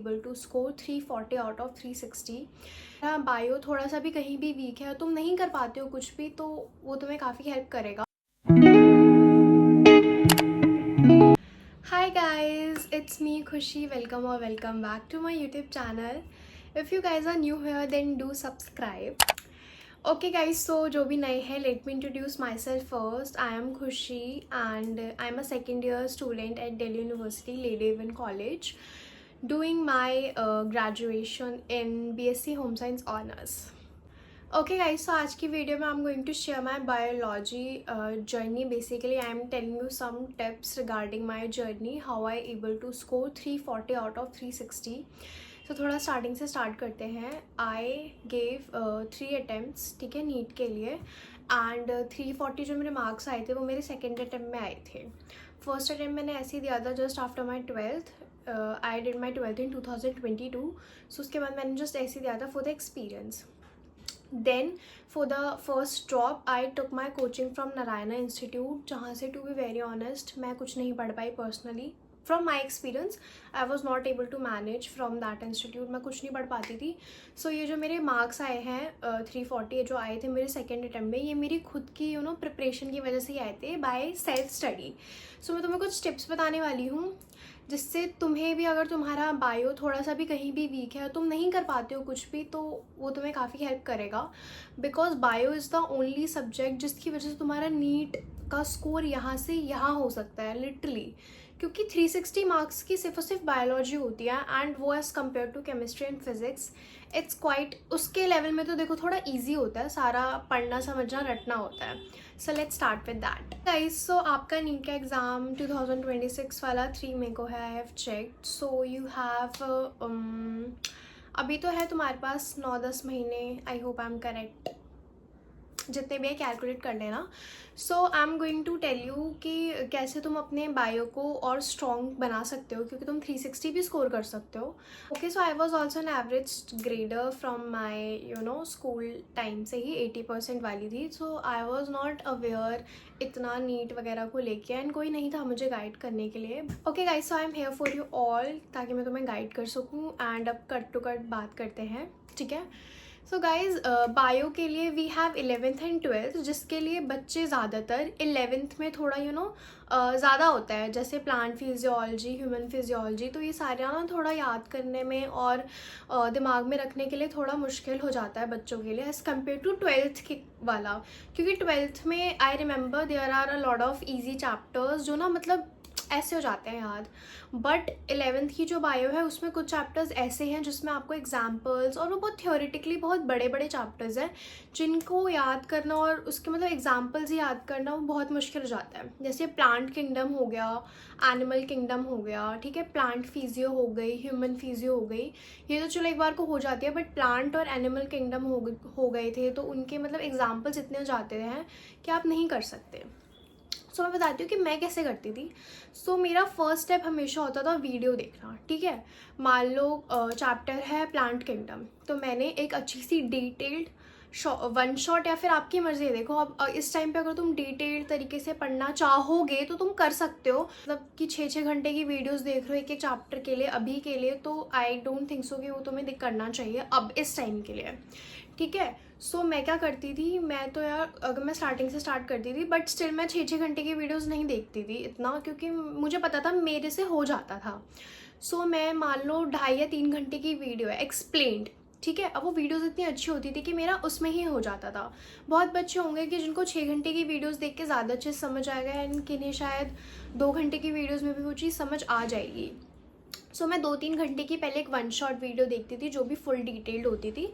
Able to score 340 out of 360। Bio थोड़ा सा भी कहीं भी वीक है, तुम नहीं कर पाते हो कुछ भी, तो वो तुम्हें काफ़ी हेल्प करेगा। Hi guys, it's me Khushi. Welcome और welcome back to my YouTube channel. If you guys are new here then do subscribe. Okay guys, so जो भी नए हैं, let me introduce myself first. I am Khushi and I am a second year student at Delhi University Lady Irwin College, doing my graduation in BSc Home Science Honours. Okay guys, so आज की video में I'm going to share my biology journey. Basically I am telling you some tips regarding my journey, how I able to score 340 out of 360. So थोड़ा starting से start करते हैं। I gave 3 attempts, ठीक है, NEET के लिए, and 340 जो मेरे मार्क्स आए थे वो मेरे सेकेंड अटैम्प्ट में आए थे। फर्स्ट अटैम्प्ट मैंने ऐसे ही दिया था just after my 12th। I did my 12th in 2022। So उसके बाद मैंने जस्ट ऐसे दिया था for the experience. Then for the first drop I took my coaching from Narayana Institute, जहाँ से टू बी वेरी ऑनेस्ट मैं कुछ नहीं पढ़ पाई personally. From my experience I was not able to manage from that institute, मैं कुछ नहीं पढ़ पाती थी। सो ये जो मेरे मार्क्स आए हैं 340 जो आए थे मेरे सेकेंड अटैम्प्ट में, ये मेरी खुद की प्रिपरेशन की वजह से ही आए थे बाय सेल्फ स्टडी। सो मैं तुम्हें कुछ टिप्स बताने वाली हूँ जिससे तुम्हें भी, अगर तुम्हारा बायो थोड़ा सा भी कहीं भी वीक है, तुम नहीं कर पाते हो कुछ भी, तो वो तुम्हें काफ़ी हेल्प करेगा। Because bio is the only subject जिसकी वजह से तुम्हारा नीट का स्कोर यहाँ से यहाँ हो सकता है लिटरली, क्योंकि 360 मार्क्स की सिर्फ और सिर्फ बायोलॉजी होती है, एंड वो as compare to chemistry and physics it's quite, उसके लेवल में तो देखो थोड़ा ईजी होता है, सारा पढ़ना समझना रटना होता है। So let's start with that guys. So आपका नीट का एग्ज़ाम 2026 वाला 3 मई को है, I have checked. So you have अभी तो है तुम्हारे पास 9-10 महीने, I hope I am correct, जितने भी है कैलकुलेट कर लेना। So I am going to tell you कि कैसे तुम अपने बायो को और स्ट्रॉन्ग बना सकते हो, क्योंकि तुम 360 भी स्कोर कर सकते हो। Okay, so I was also an average grader from my school time से ही 80% वाली थी। सो आई वॉज नॉट अवेयर इतना नीट वगैरह को लेके, एंड कोई नहीं था मुझे गाइड करने के लिए। Okay guys, so I am here for you all, ताकि मैं तुम्हें गाइड कर सकूँ। एंड अब कट टू कट बात करते हैं, ठीक है। सो गाइज, बायो के लिए we have 11th and 12th, जिसके लिए बच्चे ज़्यादातर 11th में थोड़ा ज़्यादा होता है, जैसे प्लांट फिजियोलॉजी, ह्यूमन फिजियोलॉजी, तो ये सारे ना थोड़ा याद करने में और दिमाग में रखने के लिए थोड़ा मुश्किल हो जाता है बच्चों के लिए एज़ कम्पेयर टू 12th के वाला। क्योंकि 12th में I remember there are a lot of easy chapters जो मतलब ऐसे हो जाते हैं याद, बट 11th की जो बायो है उसमें कुछ चैप्टर्स ऐसे हैं जिसमें आपको एग्जाम्पल्स, और वो बहुत थियोरेटिकली बहुत बड़े बड़े चैप्टर्स हैं जिनको याद करना और उसके एग्जाम्पल्स ही याद करना वो बहुत मुश्किल हो जाता है। जैसे प्लांट किंगडम हो गया, एनिमल किंगडम हो गया, ठीक है, प्लांट फिजियो हो गई, ह्यूमन फिजियो हो गई, ये तो चलो एक बार को हो जाती है, बट प्लांट और एनिमल किंगडम हो गए थे तो उनके एग्जाम्पल्स इतने हो जाते हैं कि आप नहीं कर सकते। सो मैं बताती हूँ कि मैं कैसे करती थी। सो मेरा फर्स्ट स्टेप हमेशा होता था वीडियो देखना, ठीक है। मान लो चैप्टर है प्लांट किंगडम, तो मैंने एक अच्छी सी डिटेल्ड वन शॉट, या फिर आपकी मर्जी है, देखो अब इस टाइम पे अगर तुम डिटेल्ड तरीके से पढ़ना चाहोगे तो तुम कर सकते हो, कि 6-6 घंटे की वीडियोस देख रहे हो एक एक चैप्टर के लिए अभी के लिए, तो आई डोंट थिंक सो कि वो तुम्हें करना चाहिए अब इस टाइम के लिए, ठीक है। सो मैं क्या करती थी, मैं तो यार अगर मैं स्टार्टिंग से स्टार्ट करती थी, बट स्टिल मैं 6-6 घंटे की वीडियोस नहीं देखती थी इतना, क्योंकि मुझे पता था मेरे से हो जाता था। सो मैं मान लो 2.5 या 3 घंटे की वीडियो है एक्सप्लेन्ड, ठीक है। अब वो वीडियोस इतनी अच्छी होती थी कि मेरा उसमें ही हो जाता था। बहुत बच्चे होंगे कि जिनको 6 घंटे की वीडियोस देख के ज़्यादा अच्छे समझ आएगा, एंड किन्हें शायद 2 घंटे की वीडियोस में भी वो चीज़ समझ आ जाएगी। सो मैं 2-3 घंटे की पहले एक 1 शॉट वीडियो देखती थी जो भी फुल डिटेल्ड होती थी।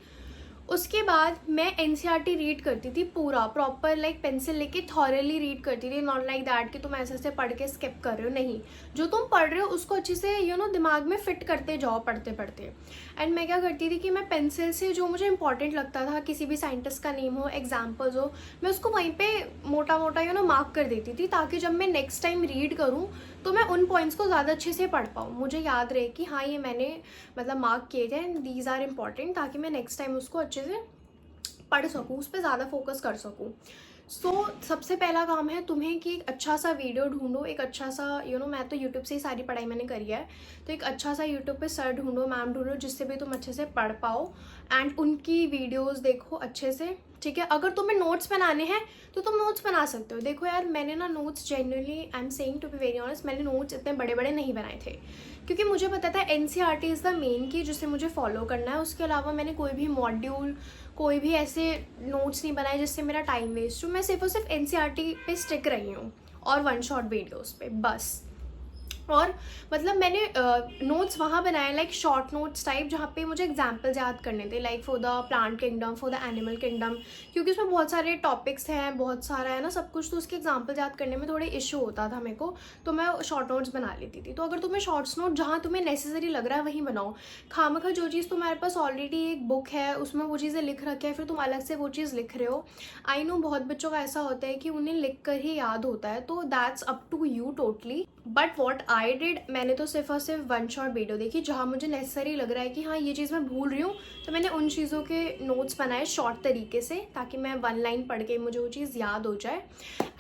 उसके बाद मैं एनसीईआरटी रीड करती थी पूरा प्रॉपर, लाइक पेंसिल लेके थॉरली रीड करती थी, नॉट लाइक दैट कि तुम ऐसे पढ़ के स्किप कर रहे हो, नहीं, जो तुम पढ़ रहे हो उसको अच्छे से दिमाग में फिट करते जाओ पढ़ते पढ़ते। एंड मैं क्या करती थी कि मैं पेंसिल से जो मुझे इंपॉर्टेंट लगता था, किसी भी साइंटिस्ट का नेम हो, एग्जाम्पल्स हो, मैं उसको वहीं पे मोटा मोटा मार्क कर देती थी, ताकि जब मैं नेक्स्ट टाइम रीड करूँ तो मैं उन पॉइंट्स को ज़्यादा अच्छे से पढ़ पाऊँ, मुझे याद रहे कि हाँ ये मैंने मार्क किए थे एंड दीज आर इम्पॉर्टेंट, ताकि मैं नेक्स्ट टाइम उसको अच्छे से पढ़ सकूँ, उस पर ज़्यादा फोकस कर सकूँ। सो सबसे पहला काम है तुम्हें कि एक अच्छा सा वीडियो ढूंढो, एक अच्छा सा मैं तो यूट्यूब से ही सारी पढ़ाई मैंने करी है, तो एक अच्छा सा यूट्यूब पे सर ढूंढो, मैम ढूंढो, जिससे भी तुम अच्छे से पढ़ पाओ एंड उनकी वीडियोस देखो अच्छे से, ठीक है। अगर तुम्हें नोट्स बनाने हैं तो तुम नोट्स बना सकते हो। देखो यार, मैंने ना notes generally, I am saying to be very honest, मैंने नोट्स इतने बड़े बड़े नहीं बनाए थे, क्योंकि मुझे पता था NCERT इज़ द मेन की जिसे मुझे फॉलो करना है। उसके अलावा मैंने कोई भी मॉड्यूल, कोई भी ऐसे नोट्स नहीं बनाए जिससे मेरा टाइम वेस्ट हो। मैं सिर्फ और सिर्फ NCERT पे स्टिक रही हूँ और वन शॉट वीडियोस पे बस। और मतलब मैंने नोट्स वहाँ बनाए लाइक शॉर्ट नोट्स टाइप, जहाँ पे मुझे एग्जाम्पल्स याद करने थे, like for the plant kingdom, for the animal kingdom, क्योंकि उसमें बहुत सारे टॉपिक्स हैं, बहुत सारा है ना सब कुछ, तो उसके एग्जाम्पल्स याद करने में थोड़े इशू होता था मेरे को, तो मैं शॉर्ट नोट्स बना लेती थी। तो अगर तुम्हें शॉर्ट्स नोट जहाँ तुम्हें नेसेसरी लग रहा है वहीं बनाओ। खामखा जो चीज़ तुम्हारे पास ऑलरेडी एक बुक है उसमें वो चीज़ें लिख रखी है, फिर तुम अलग से वो चीज़ लिख रहे हो। आई नो बहुत बच्चों का ऐसा होता है कि उन्हें लिख कर ही याद होता है, तो that's up to you totally. But what I did, मैंने तो सिर्फ और सिर्फ वन शॉट वीडियो देखी, जहाँ मुझे नेसेसरी लग रहा है कि हाँ ये चीज़ मैं भूल रही हूँ, तो मैंने उन चीज़ों के नोट्स बनाए शॉर्ट तरीके से, ताकि मैं वन लाइन पढ़ के मुझे वो चीज़ याद हो जाए।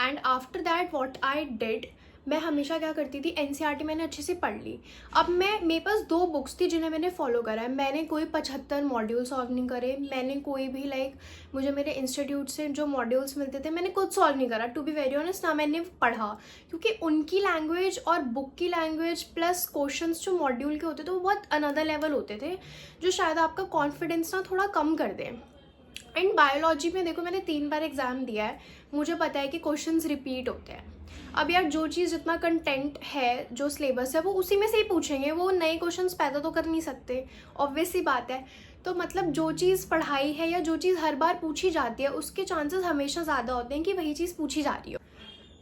And after that what I did, मैं हमेशा क्या करती थी, NCERT मैंने अच्छे से पढ़ ली। अब मेरे पास 2 बुक्स थी जिन्हें मैंने फॉलो करा है। मैंने कोई 75 मॉड्यूल सॉल्व नहीं करे, मैंने कोई भी मुझे मेरे इंस्टीट्यूट से जो मॉड्यूल्स मिलते थे मैंने कुछ सॉल्व नहीं करा, टू बी वेरी ऑनेस्ट, ना मैंने पढ़ा, क्योंकि उनकी लैंग्वेज और बुक की लैंग्वेज प्लस क्वेश्चंस जो मॉड्यूल के होते थे वो बहुत अनदर लेवल होते थे, जो शायद आपका कॉन्फिडेंस ना थोड़ा कम कर दें। एंड बायोलॉजी में देखो, मैंने 3 बार एग्जाम दिया है, मुझे पता है कि क्वेश्चंस रिपीट होते हैं। अब यार जो चीज़ जितना कंटेंट है, जो सिलेबस है, वो उसी में से ही पूछेंगे, वो नए क्वेश्चंस पैदा तो कर नहीं सकते, ऑब्वियस सी बात है। तो मतलब जो चीज़ पढ़ाई है या जो चीज़ हर बार पूछी जाती है उसके चांसेस हमेशा ज़्यादा होते हैं कि वही चीज़ पूछी जा रही हो।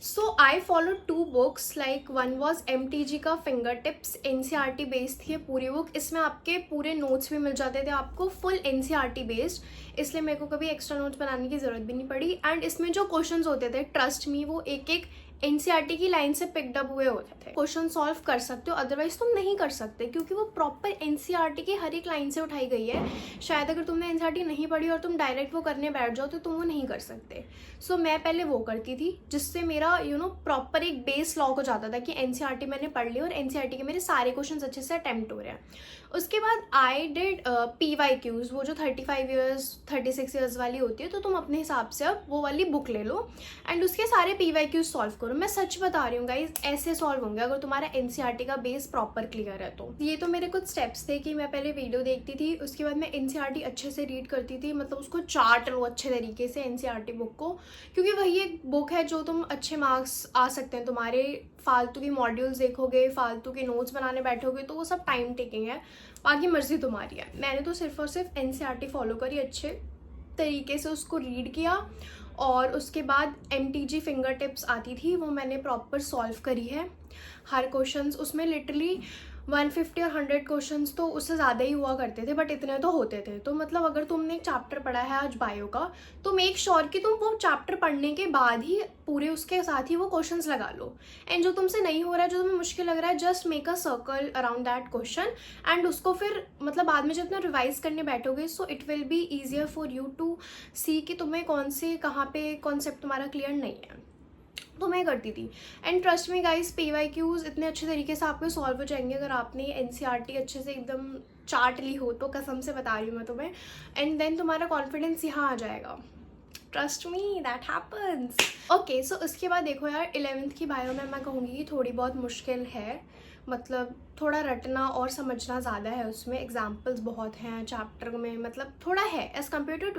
So I follow 2 books, like one was MTG का फिंगर टिप्स, NCERT बेस्ड थी पूरी बुक, इसमें आपके पूरे नोट्स भी मिल जाते थे आपको, फुल NCERT बेस्ड, इसलिए मेरे को कभी एक्स्ट्रा नोट्स बनाने की ज़रूरत भी नहीं पड़ी। एंड इसमें जो क्वेश्चंस होते थे, ट्रस्ट मी, वो एक एक NCERT की लाइन से पिकड अप हुए होते थे। क्वेश्चन सॉल्व कर सकते हो, अदरवाइज तुम नहीं कर सकते, क्योंकि वो प्रॉपर NCERT की हर एक लाइन से उठाई गई है। शायद अगर तुमने NCERT नहीं पढ़ी और तुम डायरेक्ट वो करने बैठ जाओ तो तुम वो नहीं कर सकते। सो मैं पहले वो करती थी, जिससे मेरा प्रॉपर एक बेस लॉक हो जाता था कि NCERT मैंने पढ़ ली और NCERT के मेरे सारे क्वेश्चन अच्छे से अटेम्प्ट हो रहे हैं। उसके बाद आई डिड PYQs, वो जो 35 ईयर्स 36 ईयर्स वाली होती है, तो तुम अपने हिसाब से अब वो वाली बुक ले लो एंड उसके सारे PYQs सॉल्व करो। मैं सच बता रही हूँ गाइज, ऐसे सॉल्व होंगे अगर तुम्हारा NCERT का बेस प्रॉपर क्लियर है। तो ये तो मेरे कुछ स्टेप्स थे कि मैं पहले वीडियो देखती थी, उसके बाद मैं NCERT अच्छे से रीड करती थी, मतलब उसको चार्ट लो अच्छे तरीके से NCERT बुक को, क्योंकि वही एक बुक है जो तुम अच्छे मार्क्स आ सकते हैं तुम्हारे। फालतू की मॉड्यूल्स देखोगे, फालतू के नोट्स बनाने बैठोगे तो वो सब टाइम टेकिंग है, बाकी मर्जी तुम्हारी है। मैंने तो सिर्फ और सिर्फ NCERT फॉलो करी, अच्छे तरीके से उसको रीड किया, और उसके बाद MTG फिंगर टिप्स आती थी, वो मैंने प्रॉपर सॉल्व करी है। हर क्वेश्चंस उसमें लिटरली 150 और 100 क्वेश्चंस तो उससे ज़्यादा ही हुआ करते थे, बट इतने तो होते थे। तो मतलब अगर तुमने एक चैप्टर पढ़ा है आज बायो का, तो मेक श्योर कि तुम वो चैप्टर पढ़ने के बाद ही पूरे उसके साथ ही वो क्वेश्चंस लगा लो। एंड जो तुमसे नहीं हो रहा है, जो तुम्हें मुश्किल लग रहा है, just make a circle around that question, and उसको फिर मतलब बाद में जब तुम रिवाइज करने बैठोगे, so it will be easier for you to see कि तुम्हें कौन से कहाँ पे कॉन्सेप्ट तुम्हारा क्लियर नहीं है। तो मैं करती थी, एंड ट्रस्ट में गाइस, PYQs इतने अच्छे तरीके से आपके सॉल्व हो जाएंगे अगर आपने NCERT अच्छे से एकदम चार्ट ली हो, तो कसम से बता रही हूँ मैं तुम्हें। एंड देन तुम्हारा कॉन्फिडेंस यहाँ आ जाएगा, trust me that happens. Okay, so उसके बाद देखो यार, 11th की बायो में मैं कहूँगी कि थोड़ी बहुत मुश्किल है, मतलब थोड़ा रटना और समझना ज़्यादा है उसमें, एग्जाम्पल्स बहुत हैं चैप्टर में, मतलब थोड़ा है एज़ कम्पेयर टू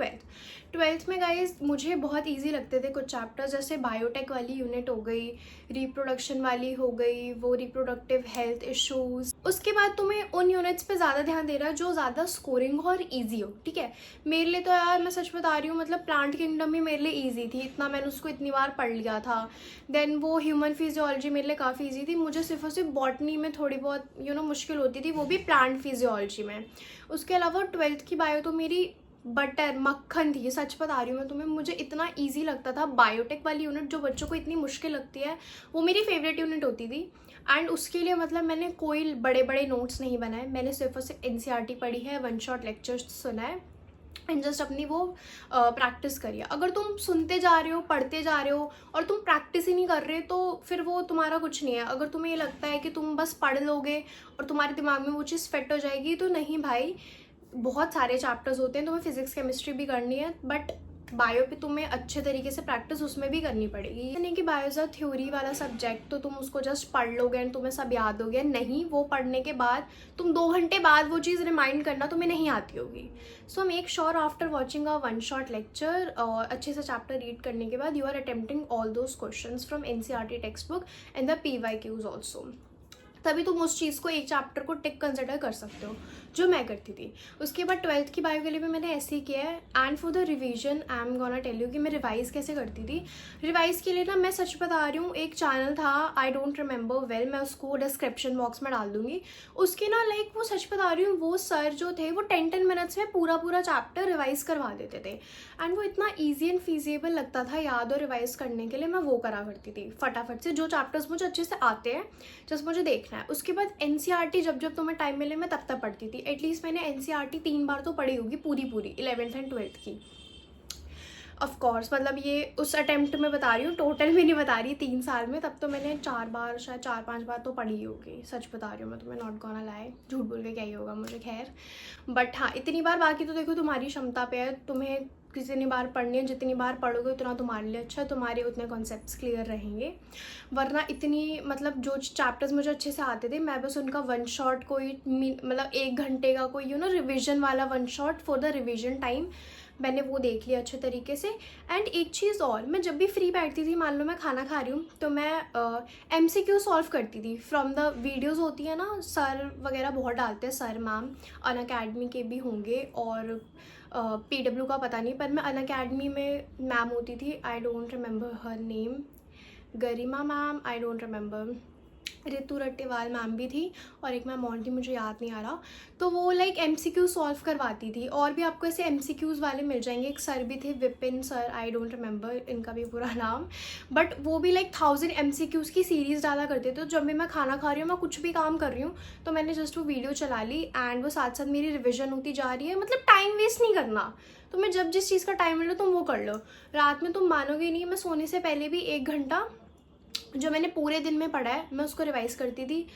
12th में गाइज मुझे बहुत इजी लगते थे कुछ चैप्टर्स, जैसे बायोटेक वाली यूनिट हो गई, रिप्रोडक्शन वाली हो गई, वो रिप्रोडक्टिव हेल्थ इश्यूज़। उसके बाद तुम्हें उन यूनिट्स पे ज़्यादा ध्यान देना जो ज़्यादा स्कोरिंग हो और ईजी हो, ठीक है। मेरे लिए तो यार मैं सच बता रही हूँ, मतलब प्लांट किंगडम भी मेरे लिए ईजी थी, इतना मैंने उसको इतनी बार पढ़ लिया था। देन वो ह्यूमन फिजियोलॉजी मेरे लिए काफ़ी ईजी थी, मुझे सिर्फ और सिर्फ बॉटनी में थोड़ी बहुत मुश्किल होती थी, वो भी प्लांट फिजियोलॉजी में। उसके अलावा 12th की बायो तो मेरी बटर मक्खन थी, सच बता रही हूँ मैं तुम्हें, मुझे इतना इजी लगता था। बायोटेक वाली यूनिट जो बच्चों को इतनी मुश्किल लगती है, वो मेरी फेवरेट यूनिट होती थी। एंड उसके लिए मतलब मैंने कोई बड़े बड़े नोट्स नहीं बनाए, मैंने सिर्फ और सिर्फ NCERT पढ़ी है, वन शॉट लेक्चर्स सुना है, एंड जस्ट अपनी वो प्रैक्टिस करिए। अगर तुम सुनते जा रहे हो, पढ़ते जा रहे हो और तुम प्रैक्टिस ही नहीं कर रहे, तो फिर वो तुम्हारा कुछ नहीं है। अगर तुम्हें ये लगता है कि तुम बस पढ़ लोगे और तुम्हारे दिमाग में वो चीज़ फिट हो जाएगी, तो नहीं भाई, बहुत सारे चैप्टर्स होते हैं, तुम्हें फिजिक्स केमिस्ट्री भी करनी है, बट बायो पे तुम्हें अच्छे तरीके से प्रैक्टिस उसमें भी करनी पड़ेगी। ये नहीं कि बायो इज अ थ्योरी वाला सब्जेक्ट तो तुम उसको जस्ट पढ़ लोगे एंड तुम्हें सब याद हो गया। नहीं, वो पढ़ने के बाद तुम 2 घंटे बाद वो चीज़ रिमाइंड करना तुम्हें नहीं आती होगी। So make sure after watching a one shot lecture और अच्छे से चैप्टर रीड करने के बाद you are attempting all those question from NCERT text book and the PYQs also. तभी तुम उस चीज़ को, एक चैप्टर को टिक कंसिडर कर सकते हो, जो मैं करती थी। उसके बाद 12th की बायो के लिए भी मैंने ऐसे ही किया है। And for the revision I am gonna tell you कि मैं रिवाइज़ कैसे करती थी। रिवाइज़ के लिए ना, मैं सच बता रही हूँ, एक चैनल था, आई डोंट रिमेंबर वेल, मैं उसको डिस्क्रिप्शन बॉक्स में डाल दूँगी। उसके ना लाइक, वो सच बता रही हूँ, वो सर जो थे वो 10 मिनट्स में पूरा चैप्टर रिवाइज़ करवा देते थे। एंड वो इतना ईजी एंड फीजिबल लगता था याद और रिवाइज़ करने के लिए। मैं वो करा करती थी फटाफट से, जो चैप्टर्स मुझे अच्छे से आते हैं, जस्ट मुझे देखना है। उसके बाद NCERT जब तुम्हें टाइम मिले, मैं तब पढ़ती थी। एटलीस्ट मैंने NCERT 3 बार तो पढ़ी होगी पूरी 11th एंड 12th की। ऑफ कोर्स, मतलब ये उस अटेम्प्ट में बता रही हूँ, टोटल में नहीं बता रही 3 साल में। तब तो मैंने 4 बार, शायद 4-5 बार तो पढ़ी होगी, सच बता रही हूँ मैं तुम्हें, नॉट गोना लाए, झूठ बोल के क्या ही होगा मुझे, खैर। बट हाँ, इतनी बार। बाकी तो देखो तुम्हारी क्षमता पे है, तुम्हें कितनी बार पढ़नी है, जितनी बार पढ़ोगे उतना तुम्हारे लिए अच्छा, तुम्हारे उतने कॉन्सेप्ट्स क्लियर रहेंगे। वरना इतनी, मतलब जो चैप्टर्स मुझे अच्छे से आते थे, मैं बस उनका वन शॉट, कोई मतलब 1 घंटे का कोई रिविजन वाला one shot for the revision time, मैंने वो देख लिया अच्छे तरीके से। एंड एक चीज़ और, मैं जब भी फ्री बैठती थी, मान लो मैं खाना खा रही हूँ, तो मैं MCQ सॉल्व करती थी फ्रॉम द वीडियोज़ होती है ना, सर वगैरह बहुत डालते हैं, सर मैम अनअकैडमी के भी होंगे, और PW का पता नहीं, पर मैं अनअकैडमी में मैम होती थी, I don't remember her name, Garima ma'am, I don't remember, Ritu Rattewal ma'am भी थी, और एक मैम और थी, मुझे याद नहीं आ रहा। तो वो लाइक MCQ सॉल्व करवाती थी, और भी आपको ऐसे MCQs वाले मिल जाएंगे। एक सर भी थे, Vipin sir, I don't remember इनका भी पूरा नाम, बट वो भी लाइक 1000 MCQs की सीरीज़ डाला करते थे। तो जब भी मैं खाना खा रही हूँ, मैं कुछ भी काम कर रही हूँ, तो मैंने जस्ट वो वीडियो चला ली, एंड वो साथ साथ मेरी रिविजन होती जा रही है। मतलब टाइम वेस्ट नहीं करना, तुम्हें जब जिस चीज़ का टाइम मिले तुम वो कर लो। रात में तुम मानोगे नहीं, मैं सोने से पहले भी 1 घंटा जो मैंने पूरे दिन में पढ़ा है, मैं उसको रिवाइज़ करती थी।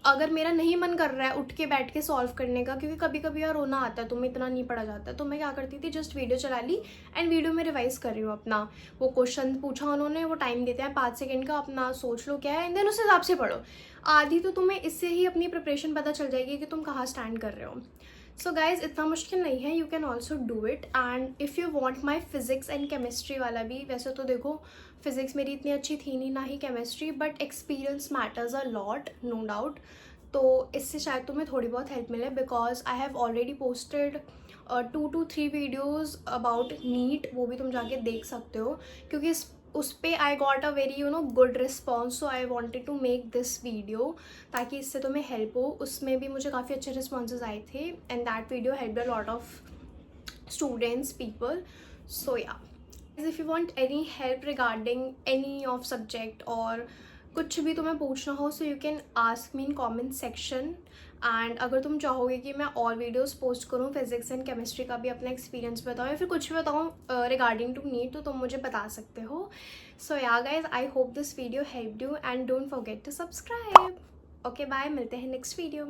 अगर मेरा नहीं मन कर रहा है उठ के बैठ के सॉल्व करने का, क्योंकि कभी कभी यार रोना आता है, तुम्हें इतना नहीं पढ़ा जाता, तो मैं क्या करती थी, जस्ट वीडियो चला ली एंड वीडियो में रिवाइज़ कर रही हूँ अपना। वो क्वेश्चन पूछा उन्होंने, वो टाइम देते हैं 5 सेकेंड का, अपना सोच लो क्या है, एंड देन उस हिसाब से पढ़ो। आधी तो तुम्हें इससे ही अपनी प्रिपरेशन पता चल जाएगी कि तुम कहाँ स्टैंड कर रहे हो। सो गाइज, इतना मुश्किल नहीं है, you can also do it. And if you want my physics and chemistry वाला भी, वैसे तो देखो फिजिक्स मेरी इतनी अच्छी थी नहीं, ना ही chemistry, but experience matters a lot, no doubt. तो इससे शायद तुम्हें थोड़ी बहुत हेल्प मिले, because I have already posted 2 to 3 videos about NEET, वो भी तुम जाके देख सकते हो, क्योंकि उस पर I got a very good response, so I wanted to make this video, ताकि इससे तुम्हें हेल्प हो। उसमें भी मुझे काफ़ी अच्छे रिस्पॉन्सेज आए थे, and that video help a lot of students, people. So yeah, if you want any help regarding any of subject और कुछ भी तुम्हें पूछना हो, so you can ask me in comment section. And अगर तुम चाहोगे कि मैं और वीडियोस पोस्ट करूँ फिजिक्स एंड केमिस्ट्री का भी, अपना एक्सपीरियंस बताऊँ या फिर कुछ भी बताऊँ रिगार्डिंग टू नीट, तो तुम मुझे बता सकते हो। So yeah guys, I hope this video help you, and don't forget to subscribe. Okay bye, मिलते हैं नेक्स्ट वीडियो में।